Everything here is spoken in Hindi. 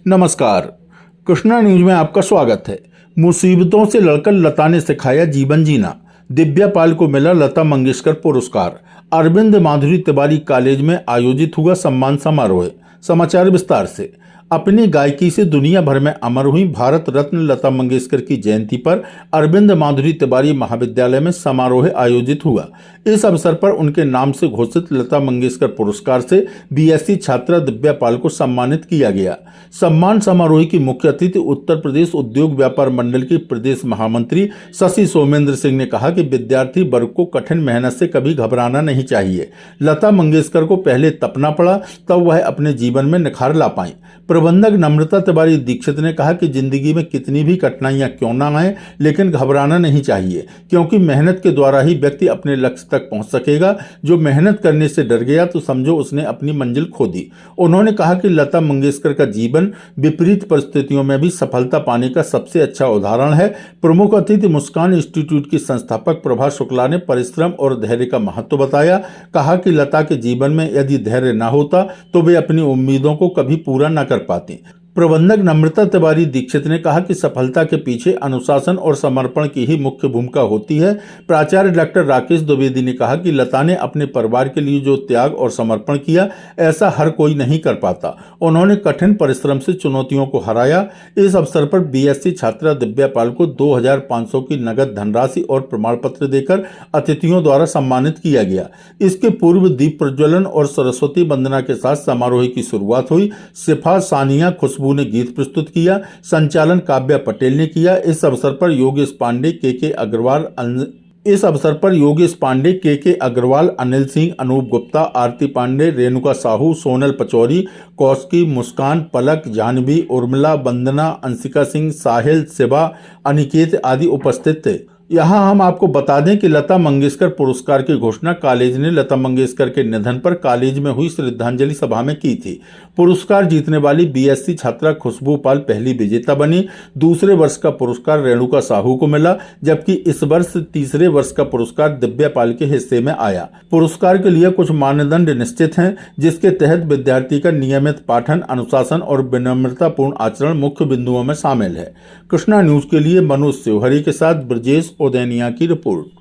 नमस्कार। कृष्णा न्यूज में आपका स्वागत है। मुसीबतों से लड़कर लता ने सिखाया जीवन जीना। दिव्या पाल को मिला लता मंगेशकर पुरस्कार। अरविंद माधुरी तिवारी कॉलेज में आयोजित हुआ सम्मान समारोह। समाचार विस्तार से। अपनी गायकी से दुनिया भर में अमर हुई भारत रत्न लता मंगेशकर की जयंती पर अरविंद माधुरी तिवारी महाविद्यालय में समारोह आयोजित हुआ। इस अवसर पर उनके नाम से घोषित लता मंगेशकर पुरस्कार से बीएससी छात्रा दिव्या पाल को सम्मानित किया गया। सम्मान समारोह की मुख्य अतिथि उत्तर प्रदेश उद्योग व्यापार मंडल की प्रदेश महामंत्री शशि सोमेंद्र सिंह ने कहा कि विद्यार्थी वर्ग को कठिन मेहनत से कभी घबराना नहीं चाहिए। लता मंगेशकर को पहले तपना पड़ा, तब वह अपने जीवन में निखार ला पाई। प्रबंधक नम्रता तिवारी दीक्षित ने कहा कि जिंदगी में कितनी भी कठिनाइयां क्यों ना आए, लेकिन घबराना नहीं चाहिए, क्योंकि मेहनत के द्वारा ही व्यक्ति अपने लक्ष्य तक पहुंच सकेगा। जो मेहनत करने से डर गया तो समझो उसने अपनी मंजिल खो दी। उन्होंने कहा कि लता मंगेशकर का जीवन विपरीत परिस्थितियों में भी सफलता पाने का सबसे अच्छा उदाहरण है। प्रमुख अतिथि मुस्कान इंस्टीट्यूट की संस्थापक प्रभा शुक्ला ने परिश्रम और धैर्य का महत्व बताया। कहा कि लता के जीवन में यदि धैर्य न होता तो वे अपनी उम्मीदों को कभी पूरा न कर पाती। प्रबंधक नम्रता तिवारी दीक्षित ने कहा कि सफलता के पीछे अनुशासन और समर्पण की ही मुख्य भूमिका होती है। प्राचार्य डॉक्टर राकेश द्विवेदी ने कहा कि लता ने अपने परिवार के लिए जो त्याग और समर्पण किया, ऐसा हर कोई नहीं कर पाता। उन्होंने कठिन परिश्रम से चुनौतियों को हराया। इस अवसर पर बीएससी छात्रा दिव्या पाल को 2500 की नगद धनराशि और प्रमाण पत्र देकर अतिथियों द्वारा सम्मानित किया गया। इसके पूर्व दीप प्रज्वलन और सरस्वती वंदना के साथ समारोह की शुरुआत हुई। सिफा, सानिया, खुशबू ने गीत प्रस्तुत किया। संचालन काव्या पटेल ने किया। इस अवसर पर योगेश पांडे, के अग्रवाल, अनिल सिंह, अनूप गुप्ता, आरती पांडे, रेणुका साहू, सोनल पचौरी, कौशिकी, मुस्कान, पलक, जानवी, उर्मिला, वंदना, अंशिका सिंह, साहिल, शिवा, अनिकेत आदि उपस्थित थे। यहाँ हम आपको बता दें कि लता मंगेशकर पुरस्कार की घोषणा कॉलेज ने लता मंगेशकर के निधन पर कॉलेज में हुई श्रद्धांजलि सभा में की थी। पुरस्कार जीतने वाली बीएससी छात्रा खुशबू पाल पहली विजेता बनी। दूसरे वर्ष का पुरस्कार रेणुका साहू को मिला, जबकि इस वर्ष तीसरे वर्ष का पुरस्कार दिव्या पाल के हिस्से में आया। पुरस्कार के लिए कुछ मानदंड निश्चित हैं, जिसके तहत विद्यार्थी का नियमित पाठन, अनुशासन और विनम्रतापूर्ण आचरण मुख्य बिंदुओं में शामिल है। कृष्णा न्यूज के लिए मनोज शिवहरी के साथ ब्रजेश ओदैनिया की रिपोर्ट।